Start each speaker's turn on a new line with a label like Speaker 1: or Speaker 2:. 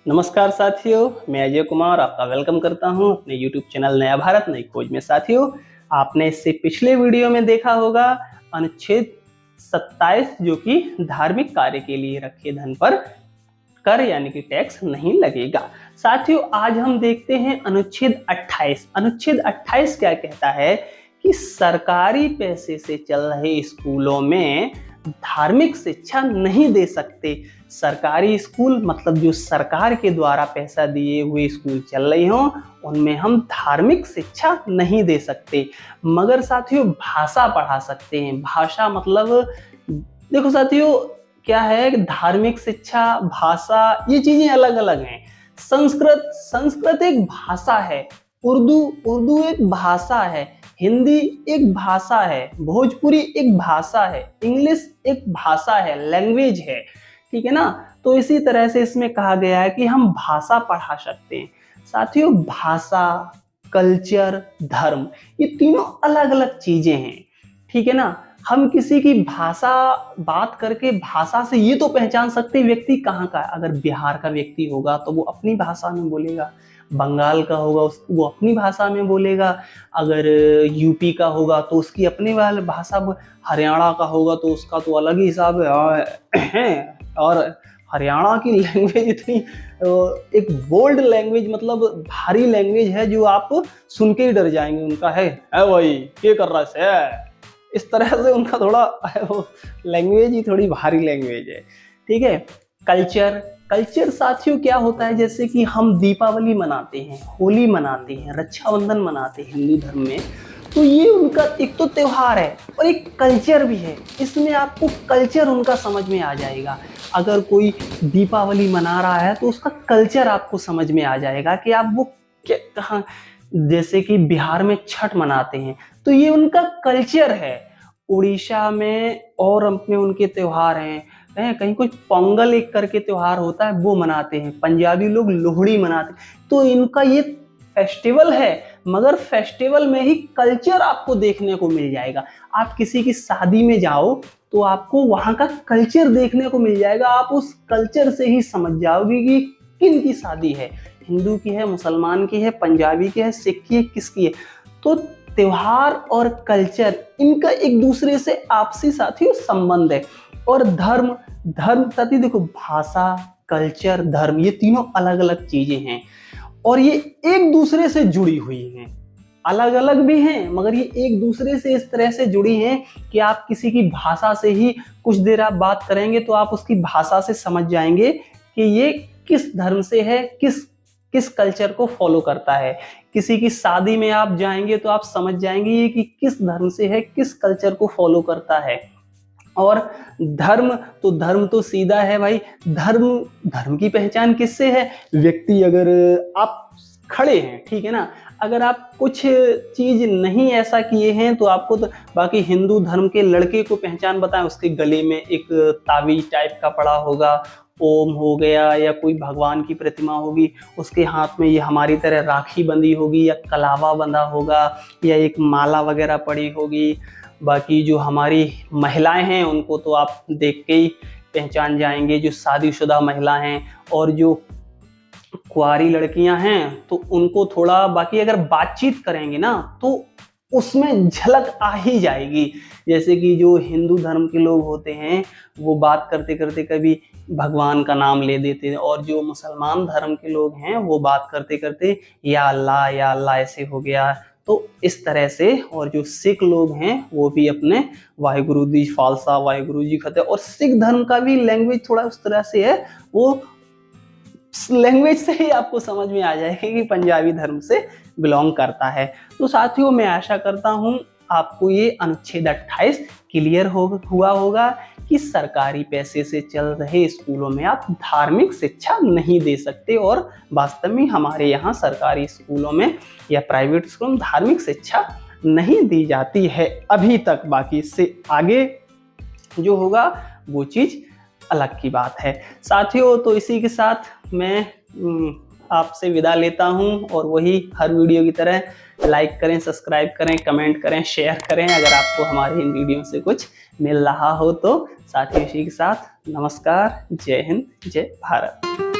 Speaker 1: नमस्कार साथियों, मैं अजय कुमार आपका वेलकम करता हूं अपने YouTube चैनल नया भारत नई खोज में। साथियों, आपने इससे पिछले वीडियो में देखा होगा अनुच्छेद 27 जो कि धार्मिक कार्य के लिए रखे धन पर कर यानी कि टैक्स नहीं लगेगा। साथियों, आज हम देखते हैं अनुच्छेद 28। अनुच्छेद 28 क्या कहता है कि सरकारी पैसे से चल रहे स्कूलों में धार्मिक शिक्षा नहीं दे सकते। सरकारी स्कूल मतलब जो सरकार के द्वारा पैसा दिए हुए स्कूल चल रहे हों उनमें हम धार्मिक शिक्षा नहीं दे सकते, मगर साथियों भाषा पढ़ा सकते हैं। भाषा मतलब देखो साथियों, क्या है कि धार्मिक शिक्षा, भाषा, ये चीजें अलग अलग हैं। संस्कृत एक भाषा है, उर्दू एक भाषा है, हिंदी एक भाषा है, भोजपुरी एक भाषा है, इंग्लिश एक भाषा है, लैंग्वेज है, ठीक है ना। तो इसी तरह से इसमें कहा गया है कि हम भाषा पढ़ा सकते हैं। साथियों, भाषा, कल्चर, धर्म, ये तीनों अलग अलग चीजें हैं, ठीक है ना। हम किसी की भाषा बात करके भाषा से ये तो पहचान सकते व्यक्ति कहाँ का है। अगर बिहार का व्यक्ति होगा तो वो अपनी भाषा में बोलेगा, बंगाल का होगा वो अपनी भाषा में बोलेगा, अगर यूपी का होगा तो उसकी अपनी भाषा, हरियाणा का होगा तो उसका तो अलग ही हिसाब है। और हरियाणा की लैंग्वेज इतनी एक बोल्ड लैंग्वेज, मतलब भारी लैंग्वेज है जो आप सुन के ही डर जाएंगे। उनका है भाई क्या कर रहा है, इस तरह से उनका थोड़ा लैंग्वेज ही थोड़ी भारी लैंग्वेज है, ठीक है। कल्चर साथियों क्या होता है, जैसे कि हम दीपावली मनाते हैं, होली मनाते हैं, रक्षाबंधन मनाते हैं हिंदू धर्म में, तो ये उनका एक तो त्योहार है और एक कल्चर भी है। इसमें आपको कल्चर उनका समझ में आ जाएगा। अगर कोई दीपावली मना रहा है तो उसका कल्चर आपको समझ में आ जाएगा कि आप वो कहाँ, जैसे कि बिहार में छठ मनाते हैं तो ये उनका कल्चर है। उड़ीसा में और अपने उनके त्योहार हैं, कहीं कुछ पोंगल एक करके त्योहार होता है वो मनाते हैं, पंजाबी लोग लोहड़ी मनाते हैं। तो इनका ये फेस्टिवल है, मगर फेस्टिवल में ही कल्चर आपको देखने को मिल जाएगा। आप किसी की शादी में जाओ तो आपको वहां का कल्चर देखने को मिल जाएगा। आप उस कल्चर से ही समझ जाओगे कि किन की शादी है, हिंदू की है, मुसलमान की है, पंजाबी की है, सिख की है, किसकी है। तो त्योहार और कल्चर इनका एक दूसरे से आपसी साथियों संबंध है। और धर्म साथी देखो, भाषा, कल्चर, धर्म, ये तीनों अलग अलग चीजें हैं और ये एक दूसरे से जुड़ी हुई हैं। अलग अलग भी हैं मगर ये एक दूसरे से इस तरह से जुड़ी हैं कि आप किसी की भाषा से ही कुछ देर आप बात करेंगे तो आप उसकी भाषा से समझ जाएंगे कि ये किस धर्म से है, किस कल्चर को फॉलो करता है। किसी की शादी में आप जाएंगे तो आप समझ जाएंगे ये कि किस धर्म से है, किस कल्चर को फॉलो करता है। और धर्म तो सीधा है भाई, धर्म की पहचान किससे है। व्यक्ति, अगर आप खड़े हैं, ठीक है ना, अगर आप कुछ चीज नहीं ऐसा किए हैं तो आपको तो, बाकी हिंदू धर्म के लड़के को पहचान बताएं, उसके गले में एक ताबीज टाइप का पड़ा होगा, ओम हो गया, या कोई भगवान की प्रतिमा होगी, उसके हाथ में ये हमारी तरह राखी बंधी होगी या कलावा बंधा होगा या एक माला वगैरह पड़ी होगी। बाकी जो हमारी महिलाएं हैं उनको तो आप देख के ही पहचान जाएंगे, जो शादीशुदा महिला हैं। और जो कुंवारी लड़कियां हैं तो उनको थोड़ा, बाकी अगर बातचीत करेंगे ना तो उसमें झलक आ ही जाएगी। जैसे कि जो हिंदू धर्म के लोग होते हैं वो बात करते करते कभी भगवान का नाम ले देते हैं, और जो मुसलमान धर्म के लोग हैं वो बात करते करते या अल्लाह ऐसे हो गया। तो इस तरह से, और जो सिख लोग हैं वो भी अपने वाहिगुरु जी खालसा, वाहिगुरु जी फतेह। और सिख धर्म का भी लैंग्वेज थोड़ा उस तरह से है, वो लैंग्वेज से ही आपको समझ में आ जाएगा कि पंजाबी धर्म से बिलोंग करता है। तो साथियों, मैं आशा करता हूं आपको ये अनुच्छेद 28 क्लियर हुआ होगा कि सरकारी पैसे से चल रहे स्कूलों में आप धार्मिक शिक्षा नहीं दे सकते। और वास्तव में हमारे यहाँ सरकारी स्कूलों में या प्राइवेट स्कूलों में धार्मिक शिक्षा नहीं दी जाती है अभी तक। बाकी इससे आगे जो होगा वो चीज अलग की बात है। साथियों, तो इसी के साथ मैं आपसे विदा लेता हूं, और वही हर वीडियो की तरह लाइक करें, सब्सक्राइब करें, कमेंट करें, शेयर करें अगर आपको हमारे इन वीडियो से कुछ मिल रहा हो तो। साथियों, इसी के साथ नमस्कार, जय हिंद, जय भारत।